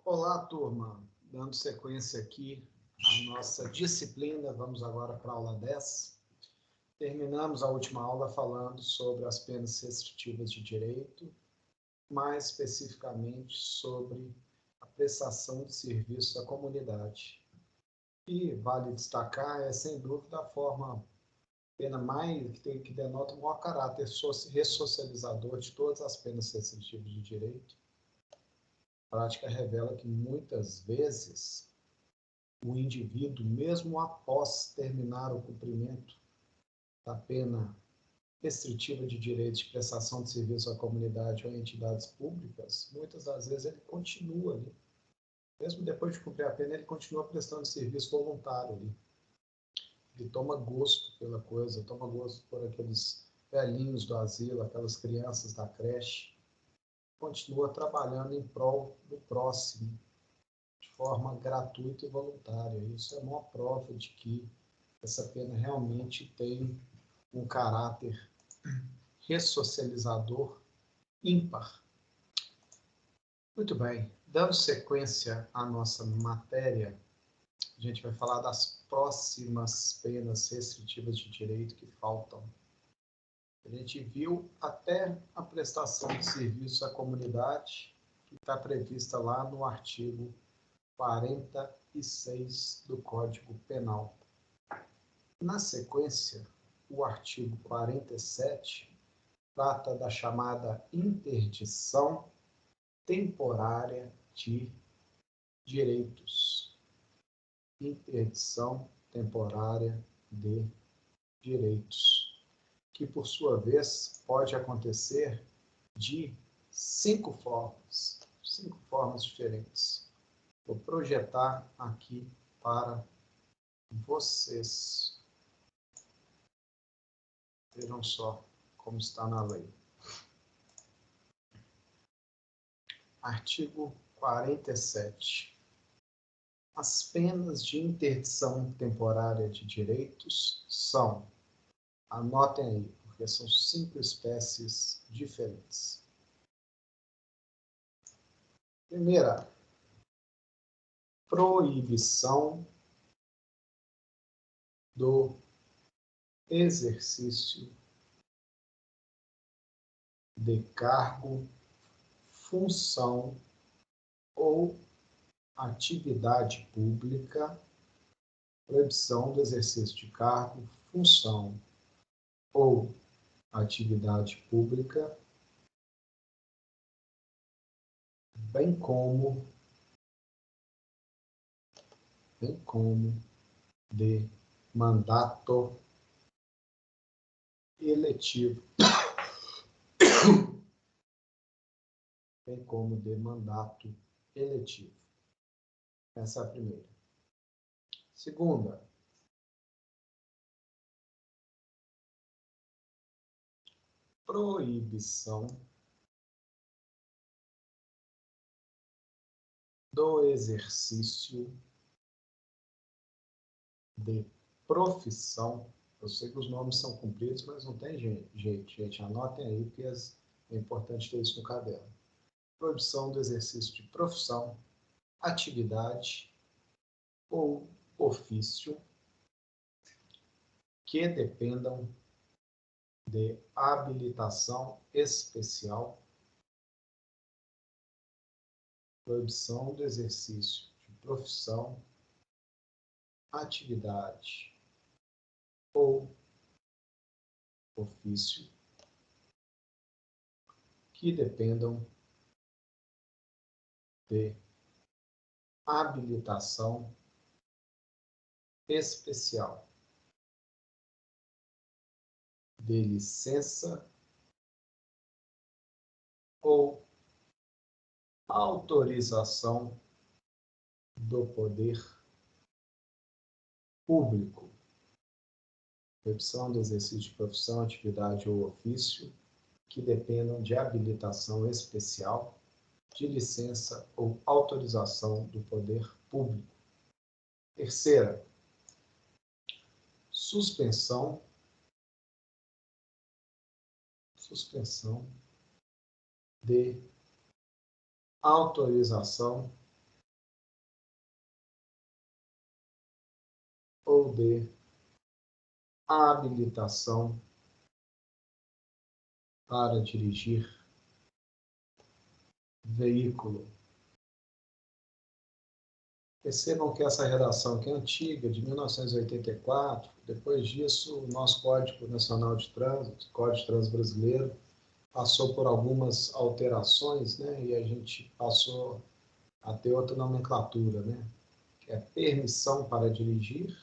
Olá, turma. Dando sequência aqui à nossa disciplina, vamos agora para a aula 10. Terminamos a última aula falando sobre as penas restritivas de direito, mais especificamente sobre a prestação de serviço à comunidade. E vale destacar, sem dúvida, a pena mais que denota o maior caráter ressocializador de todas as penas restritivas de direito. A prática revela que muitas vezes o indivíduo, mesmo após terminar o cumprimento da pena restritiva de direito de prestação de serviço à comunidade ou a entidades públicas, muitas das vezes ele continua ali. Mesmo depois de cumprir a pena, ele continua prestando serviço voluntário ali. Ele toma gosto pela coisa, toma gosto por aqueles velhinhos do asilo, aquelas crianças da creche. Continua trabalhando em prol do próximo, de forma gratuita e voluntária. Isso é uma prova de que essa pena realmente tem um caráter ressocializador ímpar. Muito bem, dando sequência à nossa matéria, a gente vai falar das próximas penas restritivas de direito que faltam. A gente viu até a prestação de serviço à comunidade, que está prevista lá no artigo 46 do Código Penal. Na sequência, o artigo 47 trata da chamada interdição temporária de direitos. Interdição temporária de direitos, que por sua vez pode acontecer de 5 formas diferentes. Vou projetar aqui para vocês. Vejam só como está na lei. Artigo 47. As penas de interdição temporária de direitos são, anotem aí, porque são 5 espécies diferentes. Primeira, proibição do exercício de cargo, função ou atividade pública, proibição do exercício de cargo, função ou atividade pública, bem como de mandato eletivo. Bem como de mandato eletivo. Essa é a primeira. Segunda, proibição do exercício de profissão. Eu sei que os nomes são compridos, mas não tem jeito, gente. Anotem aí, porque é importante ter isso no caderno. Proibição do exercício de profissão, atividade ou ofício que dependam de habilitação especial. Proibição do exercício de profissão, atividade ou ofício que dependam de habilitação especial, de licença ou autorização do poder público. Proibição do exercício de profissão, atividade ou ofício que dependam de habilitação especial, de licença ou autorização do poder público. Terceira, suspensão de autorização ou de habilitação para dirigir veículo. Percebam que essa redação aqui é antiga, de 1984. Depois disso, o nosso Código Nacional de Trânsito, Código de Trânsito Brasileiro, passou por algumas alterações, né? E a gente passou a ter outra nomenclatura, né? Que é permissão para dirigir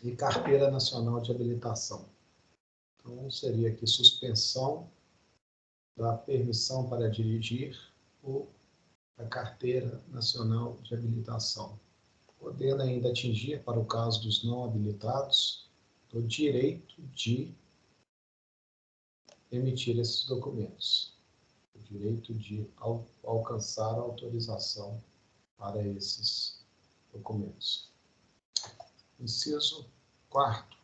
e carteira nacional de habilitação. Então, seria aqui suspensão da permissão para dirigir ou da carteira nacional de habilitação, podendo ainda atingir, para o caso dos não habilitados, o direito de emitir esses documentos, o direito de alcançar a autorização para esses documentos. Inciso 4º.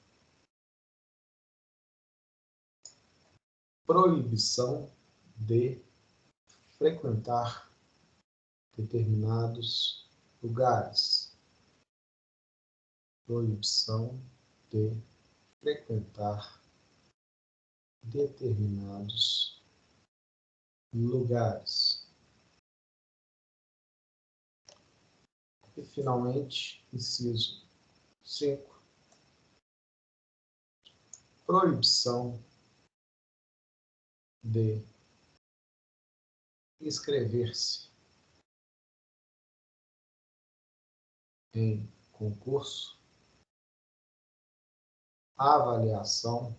Proibição de frequentar determinados lugares. Proibição de frequentar determinados lugares. E, finalmente, inciso 5. Proibição de inscrever-se em concurso, avaliação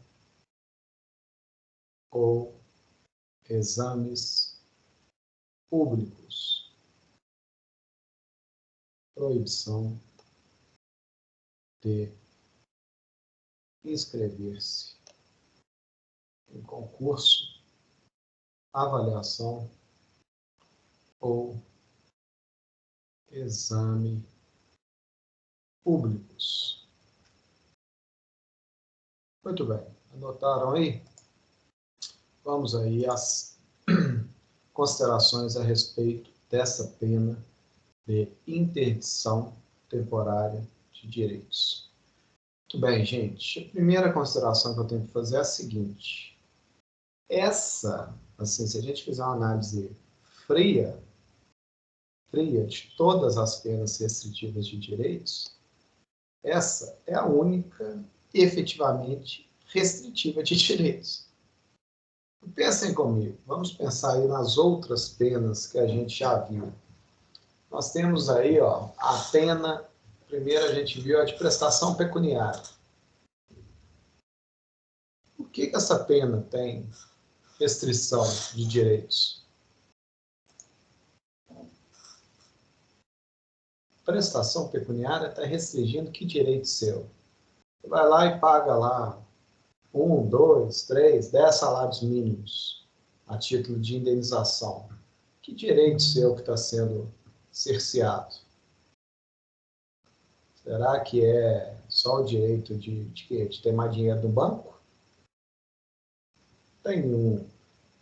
ou exames públicos. Proibição de inscrever-se em concurso, avaliação ou exame públicos. Muito bem, anotaram aí? Vamos aí às considerações a respeito dessa pena de interdição temporária de direitos. Muito bem, gente. A primeira consideração que eu tenho que fazer é a seguinte. Assim, se a gente fizer uma análise fria de todas as penas restritivas de direitos, essa é a única efetivamente restritiva de direitos. Pensem comigo, vamos pensar aí nas outras penas que a gente já viu. Nós temos aí, ó, a pena, primeiro a gente viu a de prestação pecuniária. Por que essa pena tem restrição de direitos? Prestação pecuniária está restringindo que direito seu? Você vai lá e paga lá 1, 2, 3, 10 salários mínimos a título de indenização. Que direito seu que está sendo cerceado? Será que é só o direito de ter mais dinheiro no banco? Tem nenhum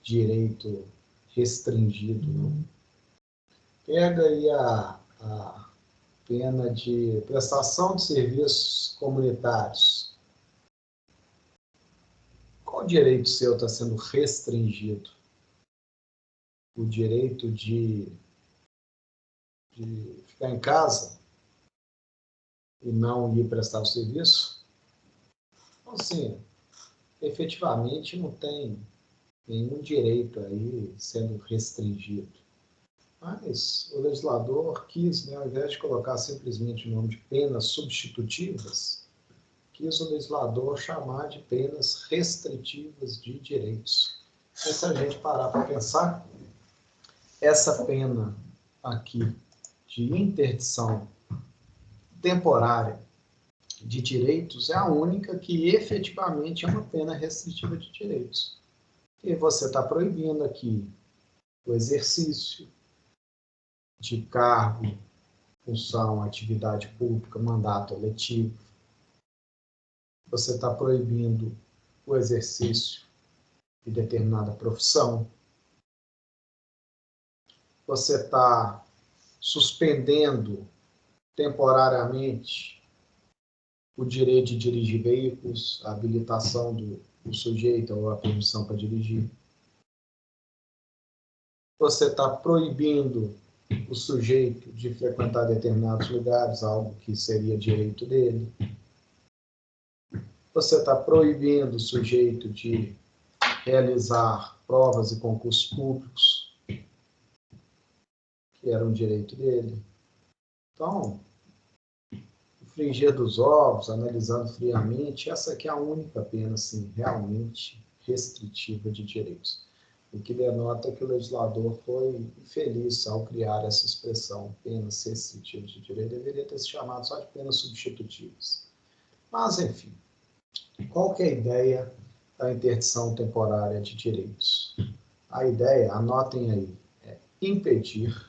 direito restringido, não. Pega aí a pena de prestação de serviços comunitários. Qual direito seu está sendo restringido? O direito de ficar em casa e não ir prestar o serviço? Então, assim, efetivamente não tem nenhum direito aí sendo restringido. Mas o legislador quis, né, ao invés de colocar simplesmente o nome de penas substitutivas, quis o legislador chamar de penas restritivas de direitos. E se a gente parar para pensar, essa pena aqui de interdição temporária de direitos é a única que efetivamente é uma pena restritiva de direitos. E você está proibindo aqui o exercício de cargo, função, atividade pública, mandato eletivo. Você está proibindo o exercício de determinada profissão. Você está suspendendo temporariamente o direito de dirigir veículos, a habilitação do sujeito ou a permissão para dirigir. Você está proibindo o sujeito de frequentar determinados lugares, algo que seria direito dele. Você está proibindo o sujeito de realizar provas e concursos públicos, que era um direito dele. Então, o fringir dos ovos, analisando friamente, essa aqui é a única pena, assim, realmente restritiva de direitos. O que denota que o legislador foi infeliz ao criar essa expressão, penas restritivas de direito, deveria ter se chamado só de penas substitutivas. Mas, enfim, qual que é a ideia da interdição temporária de direitos? A ideia, anotem aí, é impedir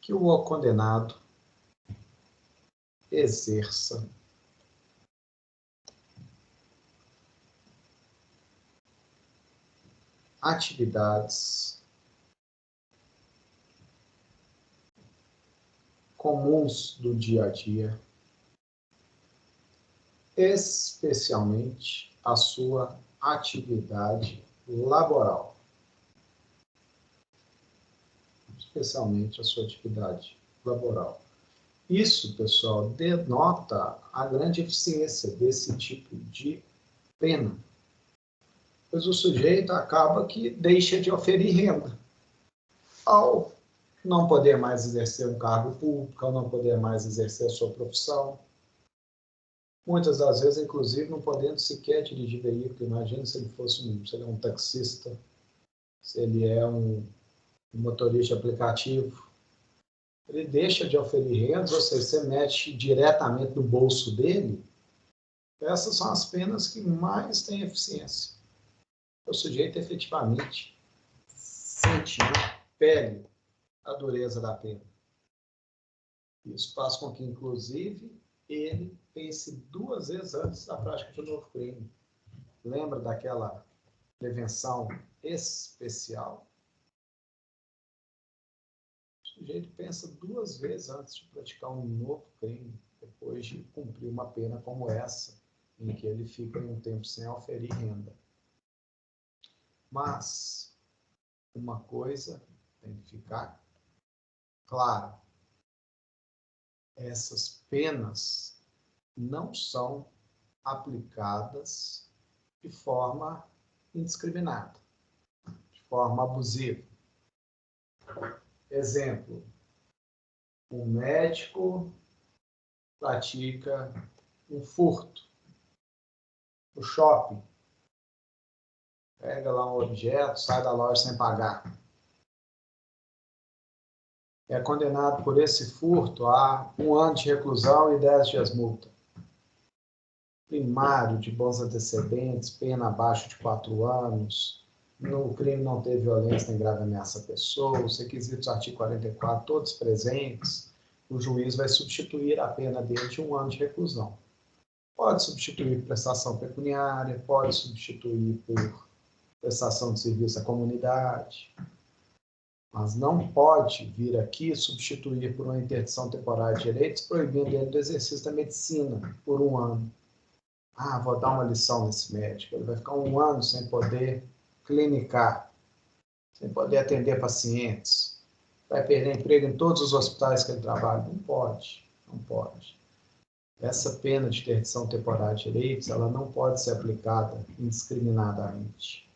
que o condenado exerça atividades comuns do dia a dia, especialmente a sua atividade laboral. Especialmente a sua atividade laboral. Isso, pessoal, denota a grande eficiência desse tipo de pena. Pois o sujeito acaba que deixa de oferir renda. Ao não poder mais exercer um cargo público, ao não poder mais exercer a sua profissão. Muitas das vezes, inclusive, não podendo sequer dirigir veículo. Imagina se ele fosse um taxista, se ele é um motorista de aplicativo. Ele deixa de oferir rendas, ou seja, você mete diretamente no bolso dele. Essas são as penas que mais têm eficiência. O sujeito efetivamente sente na pele a dureza da pena. Isso faz com que, inclusive, ele pense duas vezes antes da prática de um novo crime. Lembra daquela prevenção especial? O sujeito pensa duas vezes antes de praticar um novo crime, depois de cumprir uma pena como essa, em que ele fica um tempo sem oferir renda. Mas uma coisa tem que ficar clara: essas penas não são aplicadas de forma indiscriminada, de forma abusiva. Exemplo, um médico pratica um furto no shopping, pega lá um objeto, sai da loja sem pagar. É condenado por esse furto a 1 ano de reclusão e 10 dias multa. Primário de bons antecedentes, pena abaixo de 4 anos, o crime não teve violência nem grave ameaça à pessoa, os requisitos do artigo 44, todos presentes, o juiz vai substituir a pena dele de 1 ano de reclusão. Pode substituir por prestação pecuniária, pode substituir por prestação de serviço à comunidade, mas não pode vir aqui substituir por uma interdição temporária de direitos, proibindo ele do exercício da medicina por 1 ano. Ah, vou dar uma lição nesse médico, ele vai ficar 1 ano sem poder clinicar, sem poder atender pacientes, vai perder emprego em todos os hospitais que ele trabalha. Não pode, não pode. Essa pena de interdição temporária de direitos, ela não pode ser aplicada indiscriminadamente.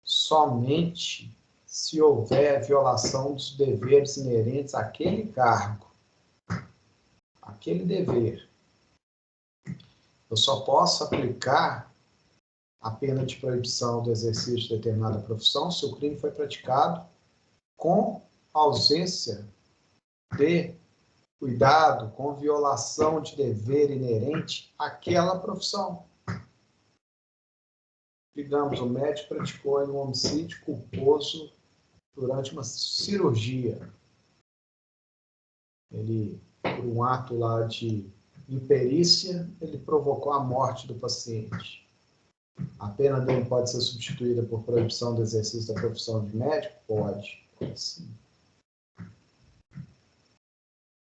Somente se houver violação dos deveres inerentes àquele cargo, aquele dever. Eu só posso aplicar a pena de proibição do exercício de determinada profissão se o crime foi praticado com ausência de cuidado, com violação de dever inerente àquela profissão. Digamos, o médico praticou um homicídio culposo durante uma cirurgia. Ele, por um ato lá de imperícia, ele provocou a morte do paciente. A pena dele pode ser substituída por proibição do exercício da profissão de médico? Pode sim.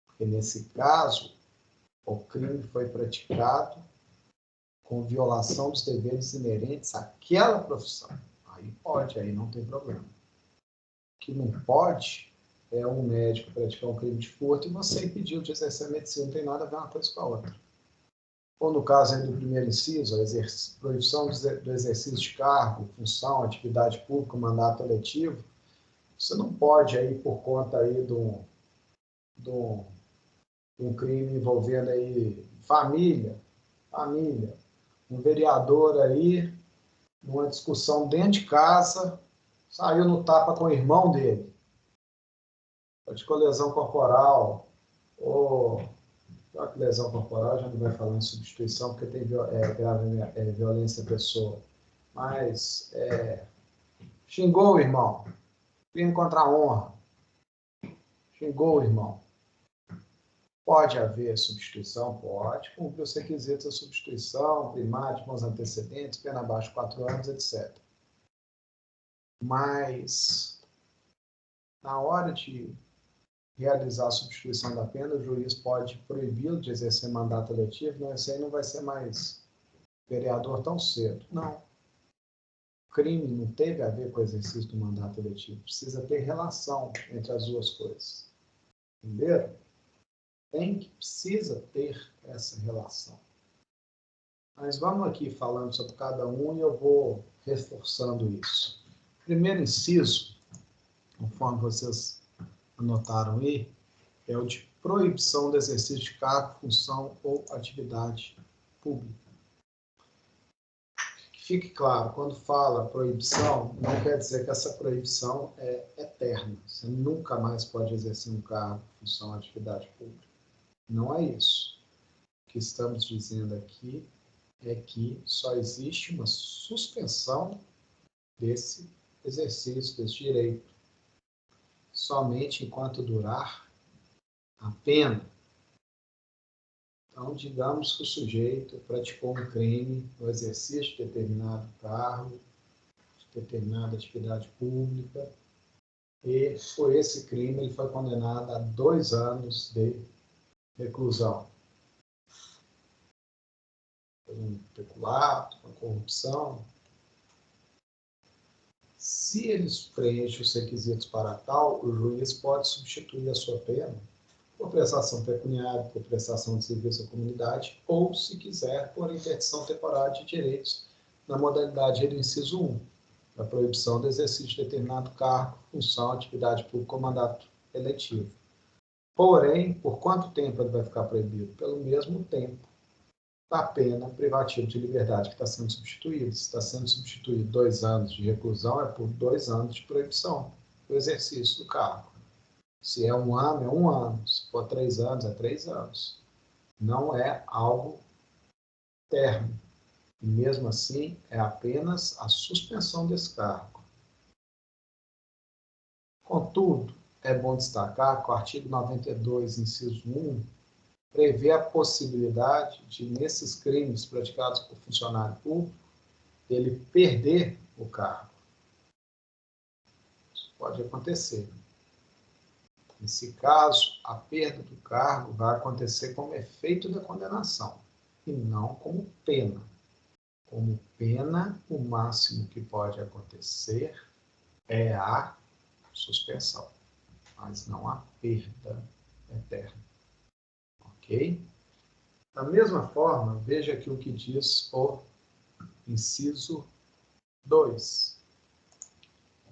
Porque nesse caso, o crime foi praticado com violação dos deveres inerentes àquela profissão. Aí pode, aí não tem problema. O que não pode é um médico praticar um crime de furto e você impediu de exercer a medicina, não tem nada a ver uma coisa com a outra. Ou no caso aí do primeiro inciso, a proibição do exercício de cargo, função, atividade pública, mandato eletivo, você não pode aí, por conta aí de um crime envolvendo aí família, um vereador aí, numa discussão dentro de casa, saiu no tapa com o irmão dele, praticou lesão corporal, ou pior que lesão corporal, já não vai falar em substituição, porque tem grave violência à pessoa, mas xingou o irmão, crime contra a honra, xingou o irmão. Pode haver substituição? Pode, cumprir os requisitos da substituição, primário, bons antecedentes, pena abaixo de 4 anos, etc. Mas, na hora de realizar a substituição da pena, o juiz pode proibi-lo de exercer mandato eletivo, né? Esse aí não vai ser mais vereador tão cedo. Não. O crime não teve a ver com o exercício do mandato eletivo. Precisa ter relação entre as duas coisas. Entenderam? Precisa ter essa relação. Mas vamos aqui falando sobre cada um e eu vou reforçando isso. Primeiro inciso, conforme vocês anotaram aí, é o de proibição do exercício de cargo, função ou atividade pública. Que fique claro, quando fala proibição, não quer dizer que essa proibição é eterna. Você nunca mais pode exercer um cargo, função ou atividade pública. Não é isso. O que estamos dizendo aqui é que só existe uma suspensão desse exercício, desse direito, somente enquanto durar a pena. Então, digamos que o sujeito praticou um crime no exercício de determinado cargo, de determinada atividade pública, e por esse crime ele foi condenado a 2 anos de reclusão. Um peculato, uma corrupção. Se eles preenchem os requisitos para tal, o juiz pode substituir a sua pena por prestação pecuniária, por prestação de serviço à comunidade, ou, se quiser, por interdição temporária de direitos na modalidade do inciso 1, a proibição do exercício de determinado cargo, função, atividade pública ou mandato eletivo. Porém, por quanto tempo ele vai ficar proibido? Pelo mesmo tempo da pena privativa de liberdade que está sendo substituída. Se está sendo substituído 2 anos de reclusão, é por 2 anos de proibição do exercício do cargo. Se é 1 ano, é 1 ano. Se for 3 anos, é 3 anos. Não é algo termo. E mesmo assim, é apenas a suspensão desse cargo. Contudo, é bom destacar que o artigo 92, inciso 1, prevê a possibilidade de, nesses crimes praticados por funcionário público, ele perder o cargo. Isso pode acontecer. Nesse caso, a perda do cargo vai acontecer como efeito da condenação, e não como pena. Como pena, o máximo que pode acontecer é a suspensão, mas não a perda eterna. Ok? Da mesma forma, veja aqui o que diz o inciso 2.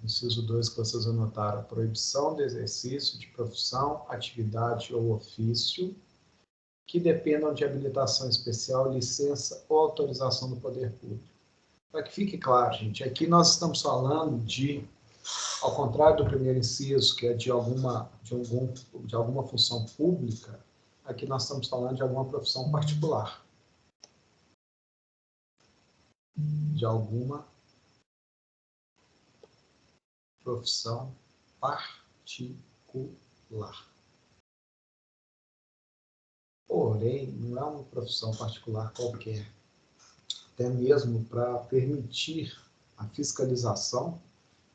Inciso 2 que vocês anotaram: a proibição do exercício de profissão, atividade ou ofício que dependam de habilitação especial, licença ou autorização do poder público. Para que fique claro, gente, aqui nós estamos falando de, ao contrário do primeiro inciso, que é de alguma função pública, aqui nós estamos falando de alguma profissão particular. De alguma profissão particular. Porém, não é uma profissão particular qualquer. Até mesmo para permitir a fiscalização,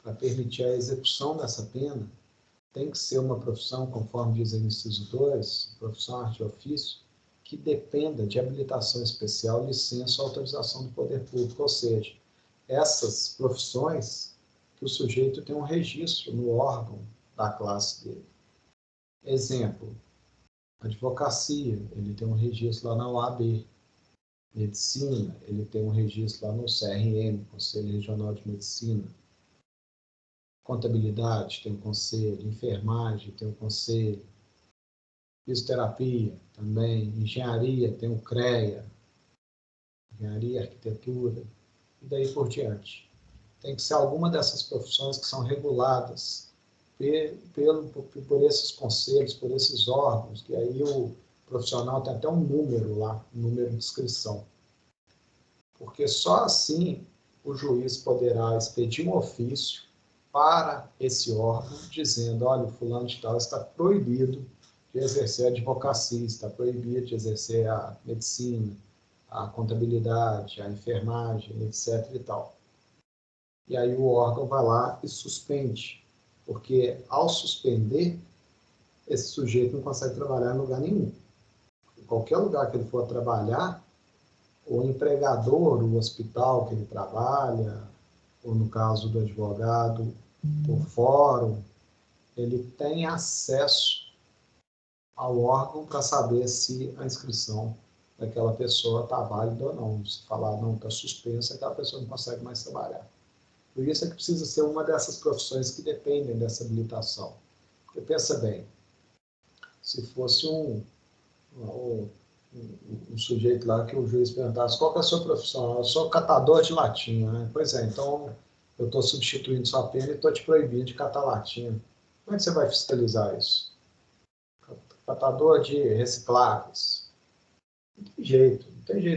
para permitir a execução dessa pena, tem que ser uma profissão, conforme diz o inciso 2, profissão arte e ofício, que dependa de habilitação especial, licença ou autorização do poder público, ou seja, essas profissões que o sujeito tem um registro no órgão da classe dele. Exemplo, advocacia, ele tem um registro lá na OAB. Medicina, ele tem um registro lá no CRM, Conselho Regional de Medicina. Contabilidade, tem um conselho. Enfermagem, tem um conselho. Fisioterapia, também. Engenharia, tem o CREA. Engenharia, arquitetura, e daí por diante. Tem que ser alguma dessas profissões que são reguladas por esses conselhos, por esses órgãos, que aí o profissional tem até um número lá, um número de inscrição. Porque só assim o juiz poderá expedir um ofício para esse órgão, dizendo, olha, o fulano de tal está proibido de exercer a advocacia, está proibido de exercer a medicina, a contabilidade, a enfermagem, etc. e tal. E aí o órgão vai lá e suspende, porque ao suspender, esse sujeito não consegue trabalhar em lugar nenhum. Em qualquer lugar que ele for trabalhar, o empregador, o hospital que ele trabalha, ou no caso do advogado, o fórum, ele tem acesso ao órgão para saber se a inscrição daquela pessoa está válida ou não. Se falar não, está suspensa, aquela pessoa não consegue mais trabalhar. Por isso é que precisa ser uma dessas profissões que dependem dessa habilitação. Porque pensa bem, se fosse um sujeito lá que o juiz perguntasse qual que é a sua profissão? Eu sou catador de latinha, né? Pois é, então eu estou substituindo sua pena e estou te proibindo de catar latinha. Como é que você vai fiscalizar isso? Catador de recicláveis. Não tem jeito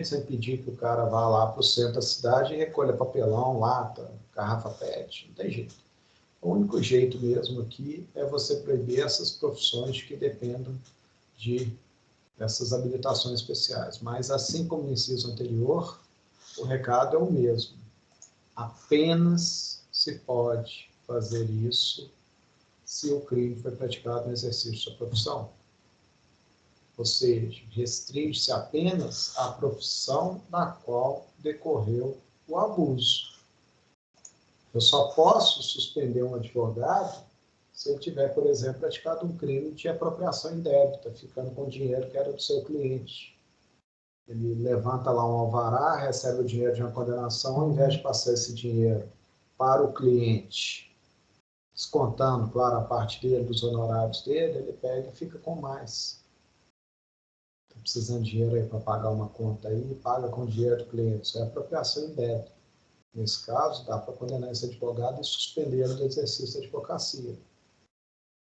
de você impedir que o cara vá lá para o centro da cidade e recolha papelão, lata, garrafa PET. Não tem jeito. O único jeito mesmo aqui é você proibir essas profissões que dependam dessas habilitações especiais. Mas, assim como no inciso anterior, o recado é o mesmo. Apenas se pode fazer isso se o crime foi praticado no exercício da sua profissão. Ou seja, restringe-se apenas à profissão da qual decorreu o abuso. Eu só posso suspender um advogado se ele tiver, por exemplo, praticado um crime de apropriação indébita, ficando com o dinheiro que era do seu cliente. Ele levanta lá um alvará, recebe o dinheiro de uma condenação, ao invés de passar esse dinheiro para o cliente, descontando, claro, a parte dele, dos honorários dele, ele pega e fica com mais. Está precisando de dinheiro aí para pagar uma conta aí, paga com o dinheiro do cliente. Isso é apropriação indébita. Nesse caso, dá para condenar esse advogado e suspender do exercício da advocacia.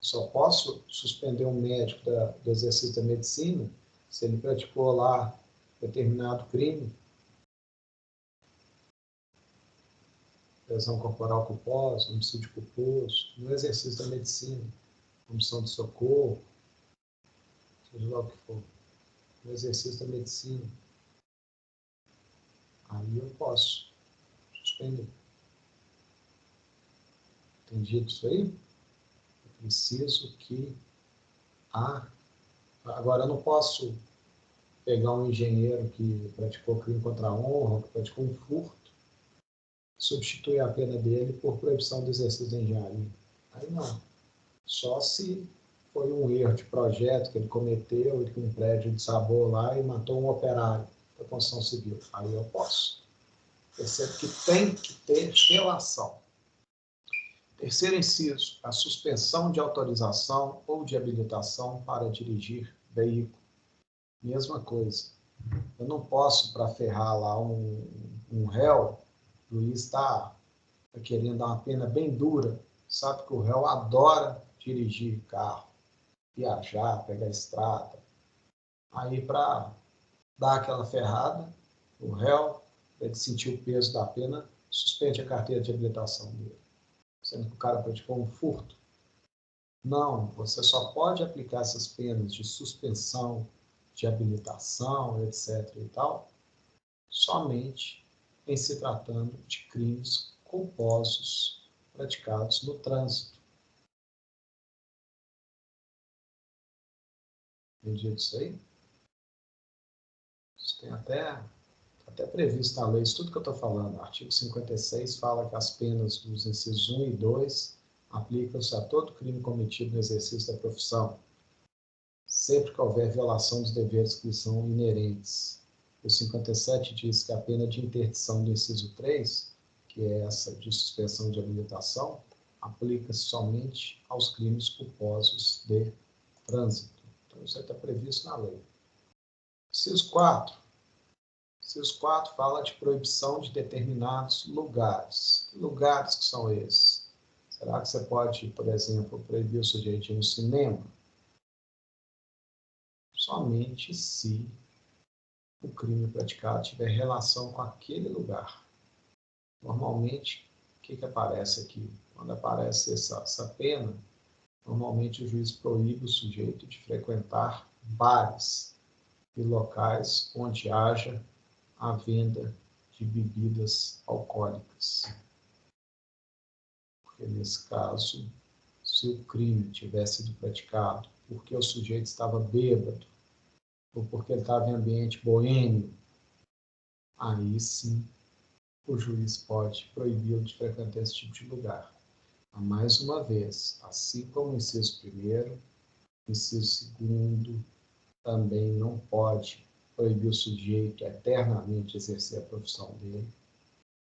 Só posso suspender um médico do exercício da medicina se ele praticou lá determinado crime, lesão corporal culposa, homicídio culposo, no exercício da medicina, omissão de socorro, seja lá o que for, no exercício da medicina. Aí eu posso suspender. Entendido isso aí? Eu preciso que Agora, eu não posso pegar um engenheiro que praticou crime contra a honra, que praticou um furto, substituir a pena dele por proibição do exercício da engenharia. Aí não. Só se foi um erro de projeto que ele cometeu, ele com um prédio desabou lá e matou um operário da construção civil. Aí eu posso. Percebe que tem que ter relação. Terceiro inciso, a suspensão de autorização ou de habilitação para dirigir veículo. Mesma coisa. Eu não posso, para ferrar lá um réu, o juiz está querendo dar uma pena bem dura, sabe que o réu adora dirigir carro, viajar, pegar estrada. Aí, para dar aquela ferrada, o réu, ele sentir o peso da pena, suspende a carteira de habilitação dele. Sendo que o cara praticou um furto. Não, você só pode aplicar essas penas de suspensão, de habilitação, etc. e tal, somente em se tratando de crimes culposos praticados no trânsito. Entendido isso aí? Isso tem até previsto na lei, isso tudo que eu estou falando. O artigo 56 fala que as penas dos incisos 1 e 2 aplicam-se a todo crime cometido no exercício da profissão, sempre que houver violação dos deveres que lhe são inerentes. O 57 diz que a pena de interdição do inciso 3, que é essa de suspensão de habilitação, aplica-se somente aos crimes culposos de trânsito. Então, isso está previsto na lei. Inciso 4. Inciso 4 fala de proibição de determinados lugares. Que lugares que são esses? Será que você pode, por exemplo, proibir o sujeito de ir no cinema? Somente se o crime praticado tiver relação com aquele lugar. Normalmente, o que aparece aqui? Quando aparece essa pena, normalmente o juiz proíbe o sujeito de frequentar bares e locais onde haja a venda de bebidas alcoólicas. Porque, nesse caso, se o crime tivesse sido praticado porque o sujeito estava bêbado, ou porque ele estava em ambiente boêmio, aí sim o juiz pode proibi-lo de frequentar esse tipo de lugar. Mas, mais uma vez, assim como o inciso 1º, o inciso 2º também não pode proibir o sujeito eternamente de exercer a profissão dele.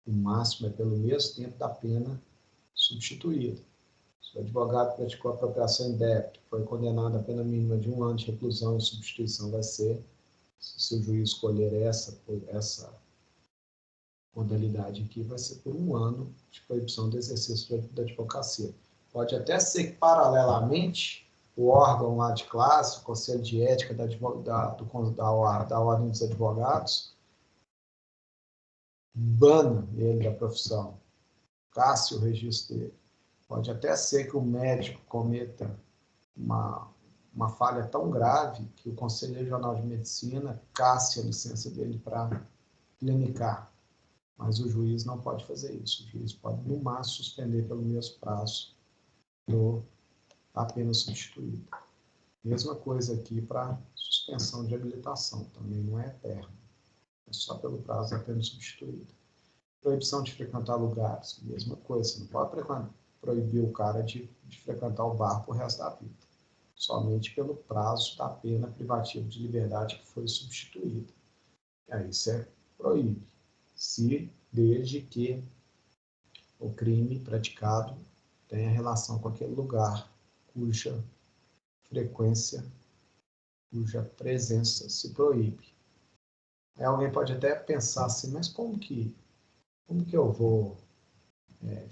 O máximo é pelo mesmo tempo da pena substituída. Se o advogado praticou apropriação indébita, foi condenado a pena mínima de 1 ano de reclusão, a substituição vai ser, se o juiz escolher essa modalidade aqui, vai ser por 1 ano de proibição do exercício da advocacia. Pode até ser que, paralelamente, o órgão lá de classe, o Conselho de Ética da Ordem dos Advogados, bana ele da profissão, casse o registro dele. Pode até ser que o médico cometa uma falha tão grave que o Conselho Regional de Medicina casse a licença dele para clinicar. Mas o juiz não pode fazer isso. O juiz pode, no máximo, suspender pelo mesmo prazo da pena substituída. Mesma coisa aqui para suspensão de habilitação. Também não é eterno. É só pelo prazo da pena substituída. Proibição de frequentar lugares. Mesma coisa. Você não pode proibir o cara de frequentar o bar por resto da vida. Somente pelo prazo da pena privativa de liberdade que foi substituída. E aí você proíbe. Desde que o crime praticado tenha relação com aquele lugar cuja frequência, cuja presença se proíbe. Aí alguém pode até pensar assim, mas como que eu vou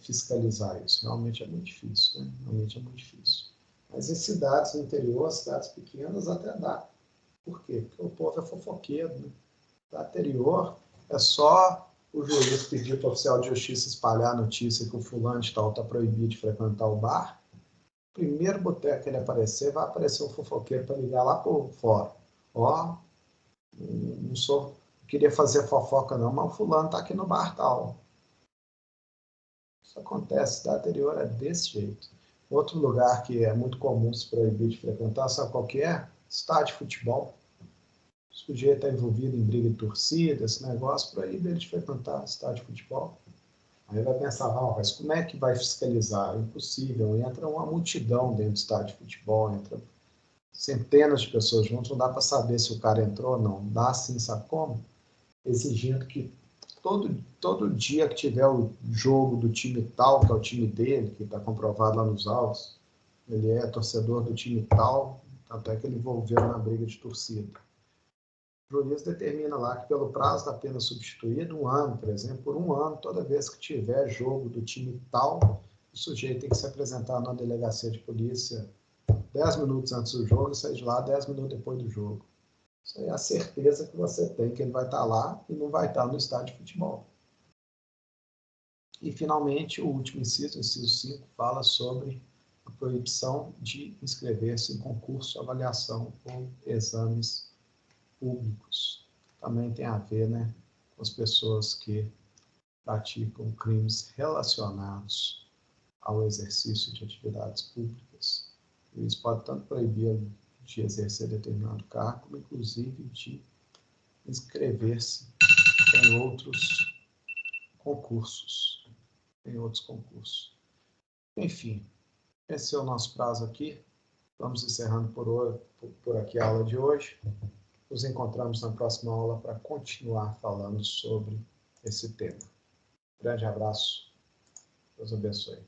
fiscalizar isso? Realmente é muito difícil, né? Realmente é muito difícil. Mas em cidades no interior, cidades pequenas, até dá. Por quê? Porque o povo é fofoqueiro, né? No interior, é só o juiz pedir para o oficial de justiça espalhar a notícia que o fulano de tal está proibido de frequentar o bar. Primeiro boteco que ele aparecer, vai aparecer um fofoqueiro para ligar lá por fora. Ó, não queria fazer fofoca não, mas o fulano está aqui no bar tal. Isso acontece, cidade interior é desse jeito. Outro lugar que é muito comum se proibir de frequentar, sabe qual que é? Estádio de futebol. O sujeito está envolvido em briga de torcida, esse negócio, proíbe ele de frequentar estádio de futebol. Aí vai pensar, mas como é que vai fiscalizar? É impossível, entra uma multidão dentro do estádio de futebol, entra centenas de pessoas juntas, não dá para saber se o cara entrou ou não. Dá sim, sabe como? Exigindo que todo dia que tiver o jogo do time tal, que é o time dele, que está comprovado lá nos autos, ele é torcedor do time tal, até que ele envolveu na briga de torcida. O juiz determina lá que pelo prazo da pena substituída, 1 ano, por exemplo, por 1 ano, toda vez que tiver jogo do time tal, o sujeito tem que se apresentar na delegacia de polícia 10 minutos antes do jogo e sair de lá 10 minutos depois do jogo. Isso aí é a certeza que você tem que ele vai estar lá e não vai estar no estádio de futebol. E, finalmente, o último inciso, o inciso 5, fala sobre a proibição de inscrever-se em concurso, avaliação ou exames públicos. Também tem a ver, né, com as pessoas que praticam crimes relacionados ao exercício de atividades públicas. Eles podem tanto proibir de exercer determinado cargo, como inclusive de inscrever-se em outros concursos. Enfim, esse é o nosso prazo aqui. Vamos encerrando por aqui a aula de hoje. Nos encontramos na próxima aula para continuar falando sobre esse tema. Grande abraço. Deus abençoe.